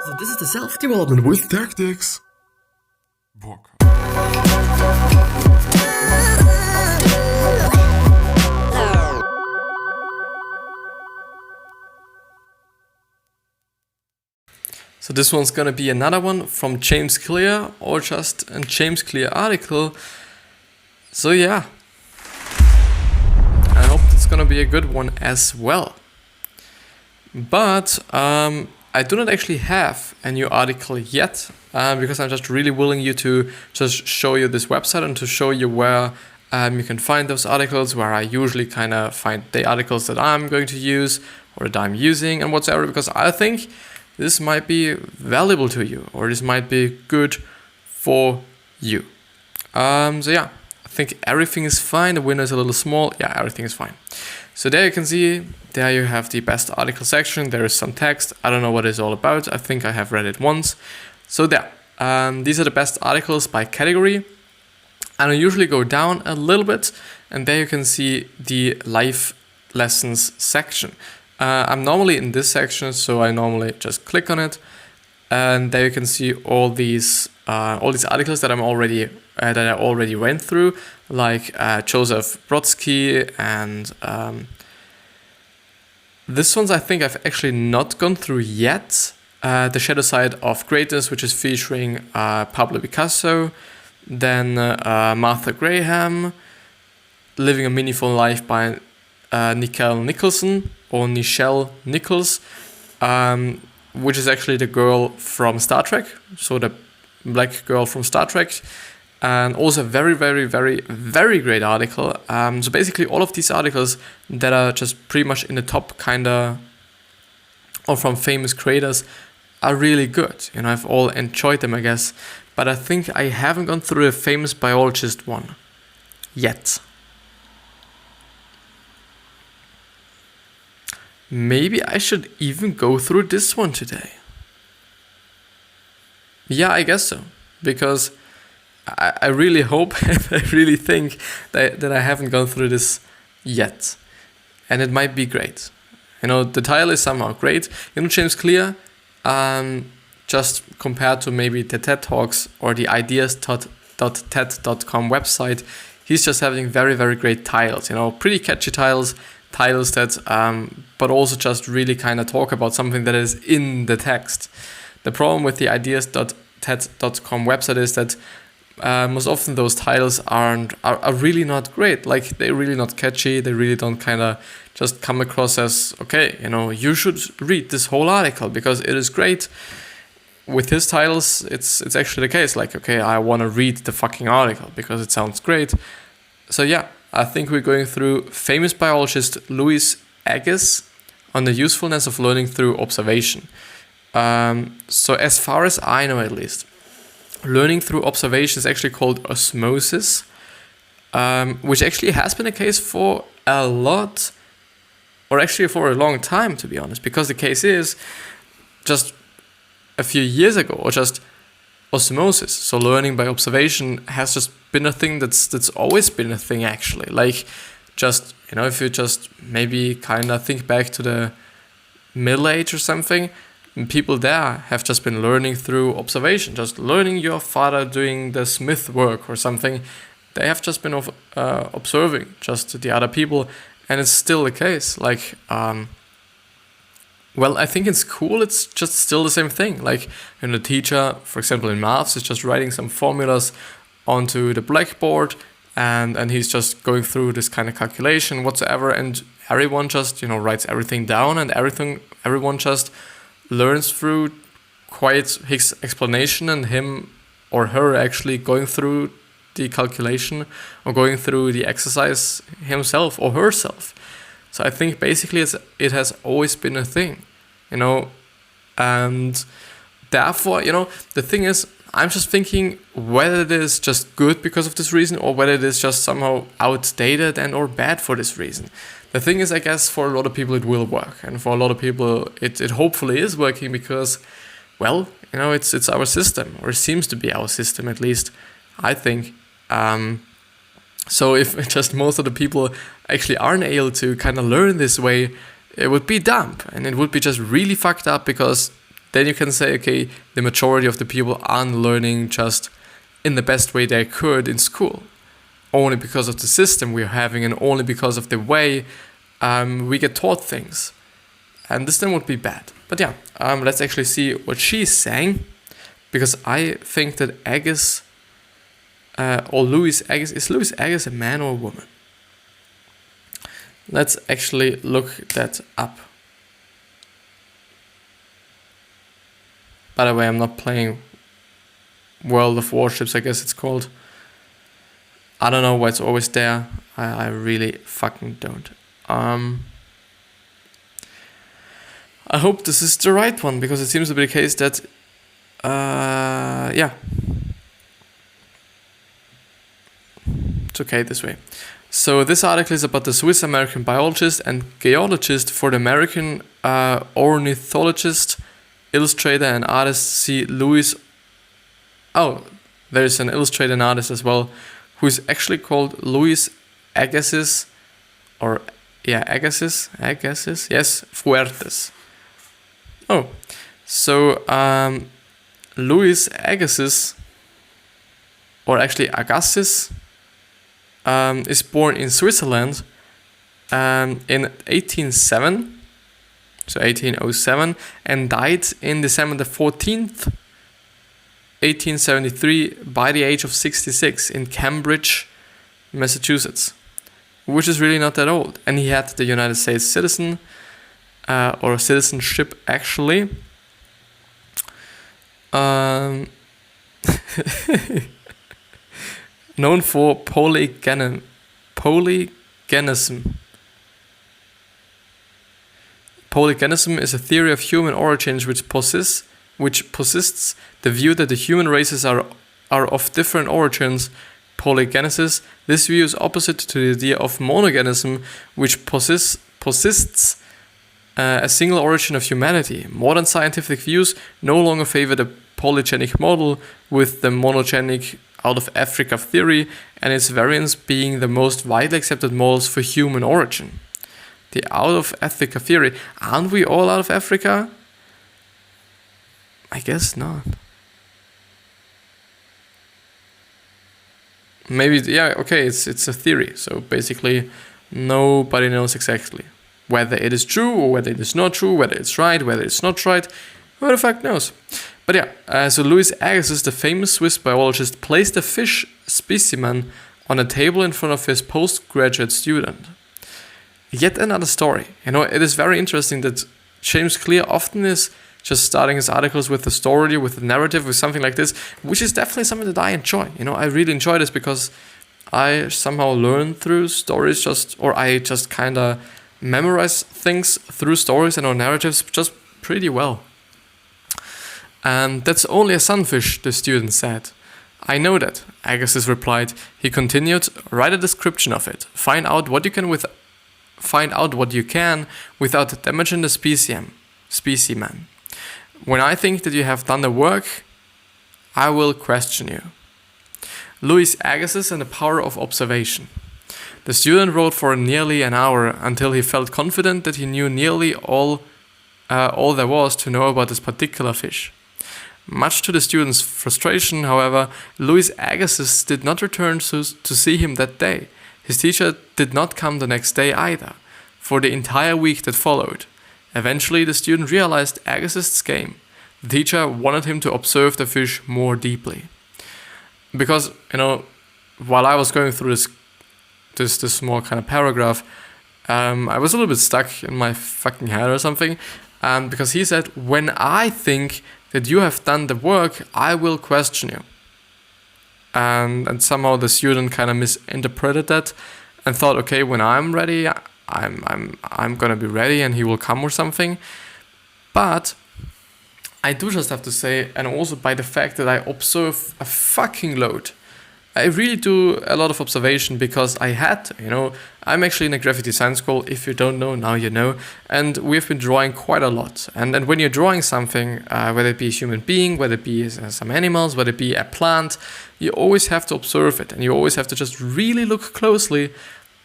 So this is the self-development with tactics book. So this one's gonna be another one from James Clear, or just a James Clear article. So yeah, I hope it's gonna be a good one as well. But I do not actually have a new article yet, because I'm just really willing you to just show you this website and to show you where you can find those articles, where I usually kind of find the articles that I'm going to use or that I'm using and whatever, because I think this might be valuable to you, or this might be good for you. So yeah, I think everything is fine. The window is a little small. Yeah, everything is fine. So there you can see, there you have the best article section. There is some text. I don't know what it's all about. I think I have read it once. So there, these are the best articles by category. And I usually go down a little bit, and there you can see the life lessons section. I'm normally in this section, so I normally just click on it, and there you can see all these articles that I already went through, like Joseph Brodsky, and this ones I think I've actually not gone through yet. The Shadow Side of Greatness, which is featuring Pablo Picasso, then Martha Graham, Living a Meaningful Life by Nichelle Nichols, which is actually the girl from Star Trek, so the black girl from Star Trek, and also a very, very, very, very great article. So basically all of these articles that are just pretty much in the top kinda, or from famous creators, are really good. You know, I've all enjoyed them, I guess, but I think I haven't gone through a famous biologist one yet. Maybe I should even go through this one today. Yeah, I guess so. Because I really hope and I really think that I haven't gone through this yet. And it might be great. You know, the title is somehow great. You know, James Clear, just compared to maybe the TED Talks or the ideas.ted.com website, he's just having very, very great titles. You know, pretty catchy titles that but also just really kind of talk about something that is in the text. The problem with the ideas.ted.com website is that most often those titles are really not great. Like, they're really not catchy. They really don't kind of just come across as, okay, you know, you should read this whole article because it is great. With his titles, it's actually the case. Like, okay, I want to read the fucking article because it sounds great. So yeah, I think we're going through famous biologist Louis Agassiz on the usefulness of learning through observation. So as far as I know, at least, learning through observation is actually called osmosis, which actually has been a case for a lot, or actually for a long time, to be honest, because the case is just a few years ago, or just osmosis, so learning by observation, has just been a thing that's always been a thing, actually. Like, just, you know, if you just maybe kind of think back to the Middle Age or something, people there have just been learning through observation, just learning your father doing the smith work or something. They have just been observing just the other people, and it's still the case. Like, well, I think in school it's just still the same thing. Like, when the teacher, for example in maths, is just writing some formulas onto the blackboard, and he's just going through this kind of calculation whatsoever, and everyone just, you know, writes everything down, and everyone just learns through quite his explanation and him or her actually going through the calculation or going through the exercise himself or herself. So I think basically it has always been a thing, you know, and therefore, you know, the thing is, I'm just thinking whether it is just good because of this reason or whether it is just somehow outdated and or bad for this reason. The thing is, I guess for a lot of people it will work, and for a lot of people it hopefully is working because, well, you know, it's our system, or it seems to be our system, at least, I think. So if just most of the people actually aren't able to kind of learn this way, it would be dumb, and it would be just really fucked up because then you can say, okay, the majority of the people aren't learning just in the best way they could in school, only because of the system we're having and only because of the way we get taught things. And this then would be bad. But yeah, let's actually see what she's saying, because I think that Agus, or Louis Agus, is Louis Agus a man or a woman? Let's actually look that up. By the way, I'm not playing World of Warships, I guess it's called. I don't know why it's always there. I really fucking don't. I hope this is the right one, because it seems to be the case that, yeah. It's okay this way. So this article is about the Swiss-American biologist and geologist for the American ornithologist, illustrator and artist C. Louis. Oh, there's an illustrator and artist as well, who is actually called Louis Agassiz, or yeah, Agassiz, yes, Fuertes. Oh, so Louis Agassiz, or actually Agassiz, is born in Switzerland in 1807, and died in December the 14th, 1873, by the age of 66 in Cambridge, Massachusetts, which is really not that old. And he had the United States or citizenship actually. Known for polygenism. Polygenism is a theory of human origins which persists the view that the human races are of different origins. Polygenesis. This view is opposite to the idea of monogenism, which persists a single origin of humanity. Modern scientific views no longer favor the polygenic model, with the monogenic out of Africa theory and its variants being the most widely accepted models for human origin. The out of Africa theory. Aren't we all out of Africa? I guess not. Maybe, yeah, okay, it's a theory. So basically, nobody knows exactly whether it is true or whether it is not true, whether it's right, whether it's not right. Who the fuck knows? But yeah, so Louis Agassiz, the famous Swiss biologist, placed a fish specimen on a table in front of his postgraduate student. Yet another story. You know, it is very interesting that James Clear often is just starting his articles with a story, with a narrative, with something like this, which is definitely something that I enjoy. You know, I really enjoy this because I somehow learn through stories, or I just kind of memorize things through stories and or narratives just pretty well. And that's only a sunfish, the student said. I know that, Agassiz replied. He continued, write a description of it. Find out what you can without damaging the specimen. When I think that you have done the work, I will question you. Louis Agassiz and the power of observation. The student wrote for nearly an hour until he felt confident that he knew nearly all there was to know about this particular fish. Much to the student's frustration, however, Louis Agassiz did not return to see him that day. His teacher did not come the next day either, for the entire week that followed. Eventually, the student realized Agassiz's game. The teacher wanted him to observe the fish more deeply. Because, you know, while I was going through this small kind of paragraph, I was a little bit stuck in my fucking head or something. Because he said, when I think that you have done the work, I will question you. And somehow the student kind of misinterpreted that and thought, okay, when I'm ready, I'm gonna be ready and he will come or something. But I do just have to say, and also by the fact that I observe a fucking load, I really do a lot of observation because I had to, you know, I'm actually in a graphic design school. If you don't know, now you know. And we've been drawing quite a lot. And when you're drawing something, whether it be a human being, whether it be some animals, whether it be a plant, you always have to observe it. And you always have to just really look closely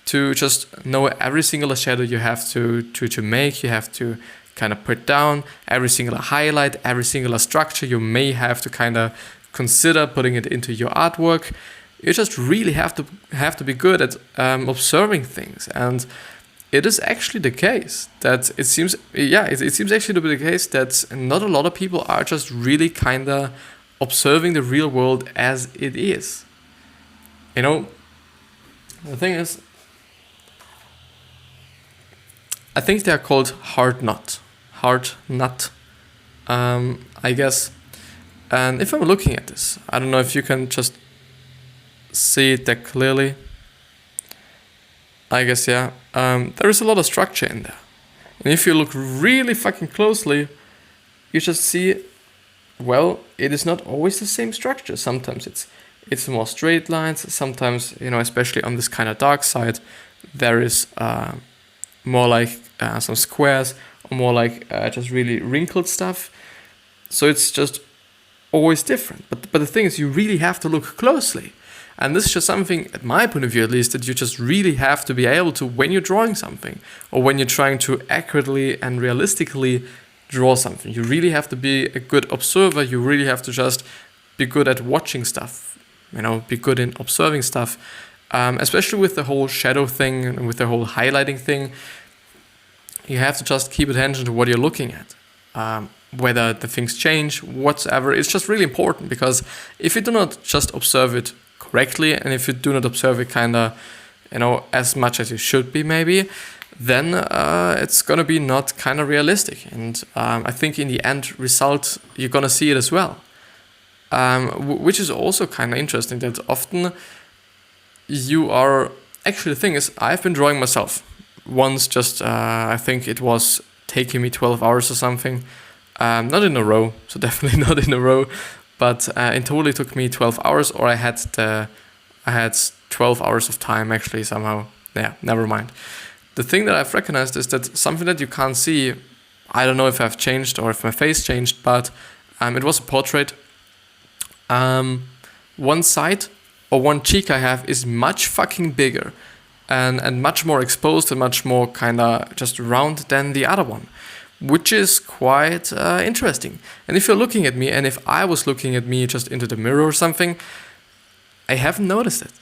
to just know every single shadow you have to make. You have to kind of put down, every single highlight, every single structure you may have to kind of consider putting it into your artwork. You just really have to be good at observing things. And it is actually the case that it seems actually to be the case that not a lot of people are just really kind of observing the real world as it is. You know, the thing is, I think they are called hard nut, I guess. And if I'm looking at this, I don't know if you can just see it that clearly. I guess, yeah. There is a lot of structure in there. And if you look really fucking closely, you just see, well, it is not always the same structure. Sometimes it's more straight lines. Sometimes, you know, especially on this kind of dark side, there is more like some squares, or more like just really wrinkled stuff. So it's just always different. But the thing is, you really have to look closely. And this is just something, at my point of view at least, that you just really have to be able to when you're drawing something, or when you're trying to accurately and realistically draw something. You really have to be a good observer. You really have to just be good at watching stuff, you know, be good in observing stuff, especially with the whole shadow thing and with the whole highlighting thing. You have to just keep attention to what you're looking at. Whether the things change, whatsoever, it's just really important, because if you do not just observe it correctly, and if you do not observe it kind of, you know, as much as you should be maybe, then it's going to be not kind of realistic. And I think in the end result, you're going to see it as well. Which is also kind of interesting, that often you are, actually the thing is, I've been drawing myself once, just I think it was taking me 12 hours or something. Not in a row, so definitely not in a row, but in total it took me 12 hours, or I had 12 hours of time actually somehow. Yeah, never mind. The thing that I've recognized is that something that you can't see, I don't know if I've changed or if my face changed, but it was a portrait. One side or one cheek I have is much fucking bigger and much more exposed and much more kind of just round than the other one, which is quite interesting. And if you're looking at me, and if I was looking at me just into the mirror or something, I haven't noticed it.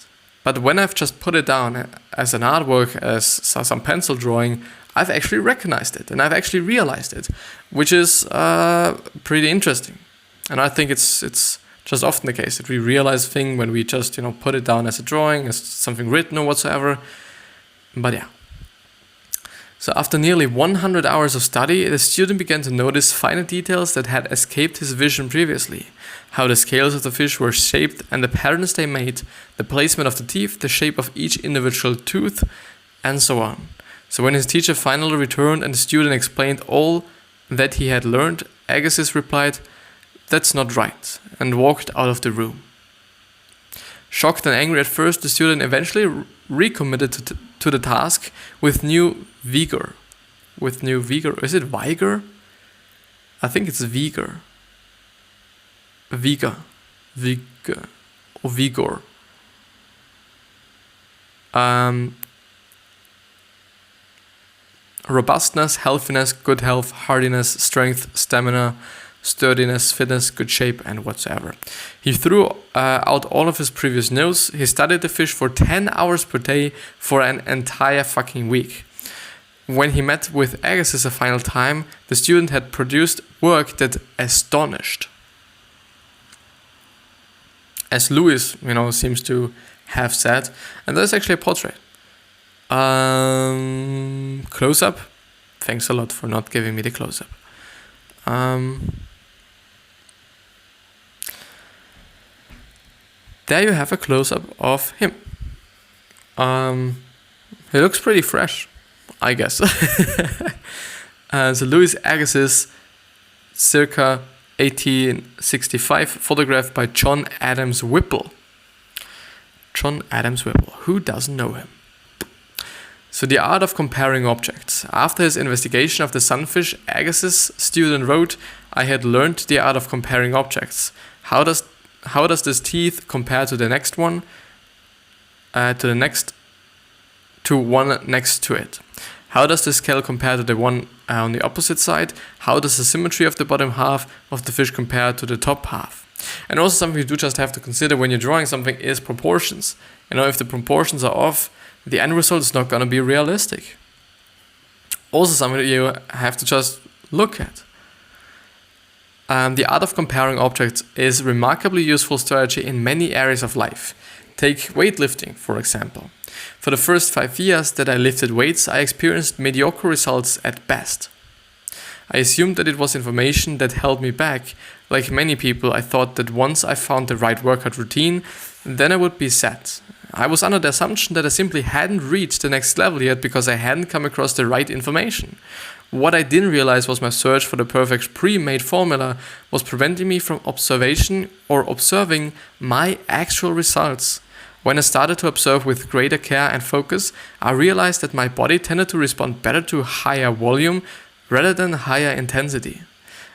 But when I've just put it down as an artwork, as some pencil drawing, I've actually recognized it, and I've actually realized it, which is pretty interesting. And I think it's just often the case that we realize things when we just, you know, put it down as a drawing, as something written or whatsoever. But yeah. So after nearly 100 hours of study, the student began to notice finer details that had escaped his vision previously. How the scales of the fish were shaped and the patterns they made, the placement of the teeth, the shape of each individual tooth, and so on. So when his teacher finally returned and the student explained all that he had learned, Agassiz replied, "That's not right," and walked out of the room. Shocked and angry at first, the student eventually recommitted to the task with new vigor. Is it vigor? I think it's vigor. Vigor. Or vigor. Robustness, healthiness, good health, hardiness, strength, stamina, sturdiness, fitness, good shape, and whatsoever. He threw out all of his previous notes. He studied the fish for 10 hours per day for an entire fucking week. When he met with Agassiz a final time, the student had produced work that astonished. As Lewis, you know, seems to have said, and that's actually a portrait. Close-up. Thanks a lot for not giving me the close-up. There you have a close-up of him. He looks pretty fresh, I guess. So Louis Agassiz, circa 1865, photographed by John Adams Whipple. John Adams Whipple, who doesn't know him? So the art of comparing objects. After his investigation of the sunfish, Agassiz' student wrote, "I had learned the art of comparing objects. How does this teeth compare to the next one? To one next to it? How does this scale compare to the one on the opposite side, how does the symmetry of the bottom half of the fish compare to the top half? And also something you do just have to consider when you're drawing something is proportions. If the proportions are off, the end result is not going to be realistic. Also something you have to just look at. The art of comparing objects is a remarkably useful strategy in many areas of life. Take weightlifting, for example. For the first 5 years that I lifted weights, I experienced mediocre results at best. I assumed that it was information that held me back. Like many people, I thought that once I found the right workout routine, then I would be set. I was under the assumption that I simply hadn't reached the next level yet because I hadn't come across the right information. What I didn't realize was my search for the perfect pre-made formula was preventing me from observing my actual results. When I started to observe with greater care and focus, I realized that my body tended to respond better to higher volume rather than higher intensity.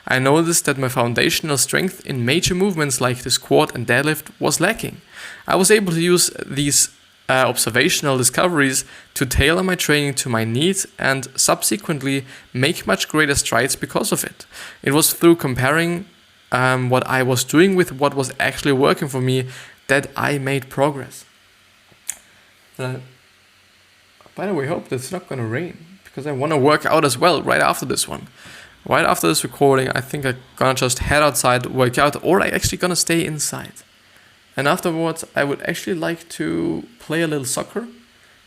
I noticed that my foundational strength in major movements like the squat and deadlift was lacking. I was able to use these observational discoveries to tailor my training to my needs and subsequently make much greater strides because of it. It was through comparing what I was doing with what was actually working for me that I made progress. By the way, I hope that's not going to rain because I want to work out as well right after this one. Right after this recording, I think I'm going to just head outside, work out, or I'm actually going to stay inside. And afterwards, I would actually like to play a little soccer,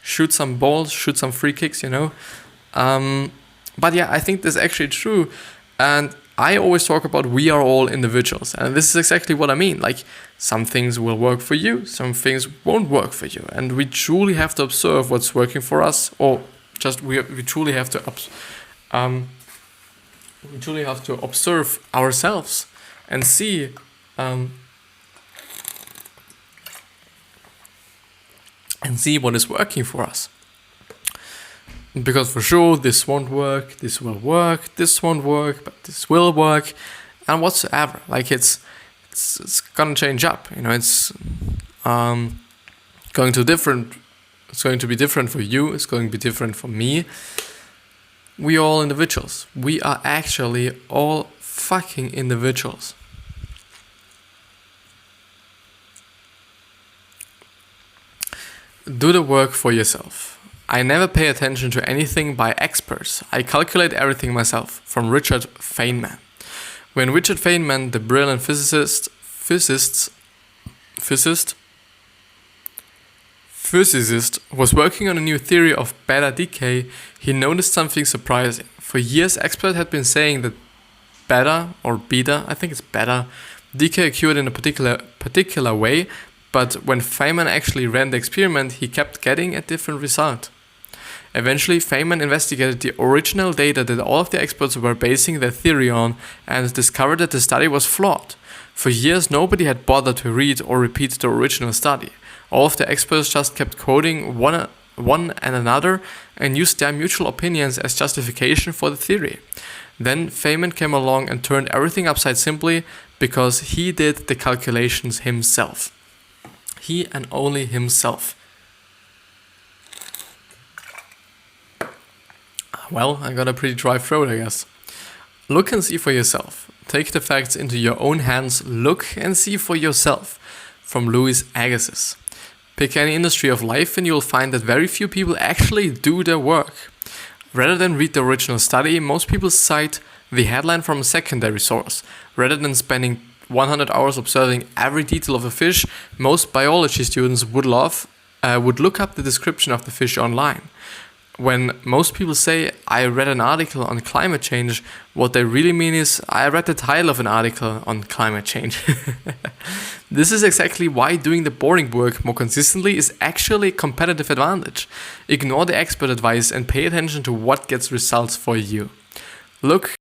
shoot some balls, shoot some free kicks, But yeah, I think that's actually true. And I always talk about we are all individuals. And this is exactly what I mean. Like, some things will work for you, some things won't work for you. And we truly have to observe what's working for us, or just we truly have to observe ourselves and see what is working for us. Because for sure, this won't work, this will work, this won't work, but this will work, and whatsoever. Like it's gonna change up. It's going to be different for you. It's going to be different for me. We are all individuals. We are actually all fucking individuals. Do the work for yourself. I never pay attention to anything by experts. I calculate everything myself. From Richard Feynman. When Richard Feynman, the brilliant physicist, was working on a new theory of beta decay, he noticed something surprising. For years, experts had been saying that beta, decay occurred in a particular way, but when Feynman actually ran the experiment, he kept getting a different result. Eventually, Feynman investigated the original data that all of the experts were basing their theory on and discovered that the study was flawed. For years, nobody had bothered to read or repeat the original study. All of the experts just kept quoting one and another and used their mutual opinions as justification for the theory. Then Feynman came along and turned everything upside simply because he did the calculations himself. He and only himself. Well, I got a pretty dry throat, I guess. Look and see for yourself. Take the facts into your own hands. Look and see for yourself. From Louis Agassiz. Pick any industry of life and you'll find that very few people actually do their work. Rather than read the original study, most people cite the headline from a secondary source. Rather than spending 100 hours observing every detail of a fish, most biology students would look up the description of the fish online. When most people say, I read an article on climate change, what they really mean is, I read the title of an article on climate change. This is exactly why doing the boring work more consistently is actually a competitive advantage. Ignore the expert advice and pay attention to what gets results for you. Look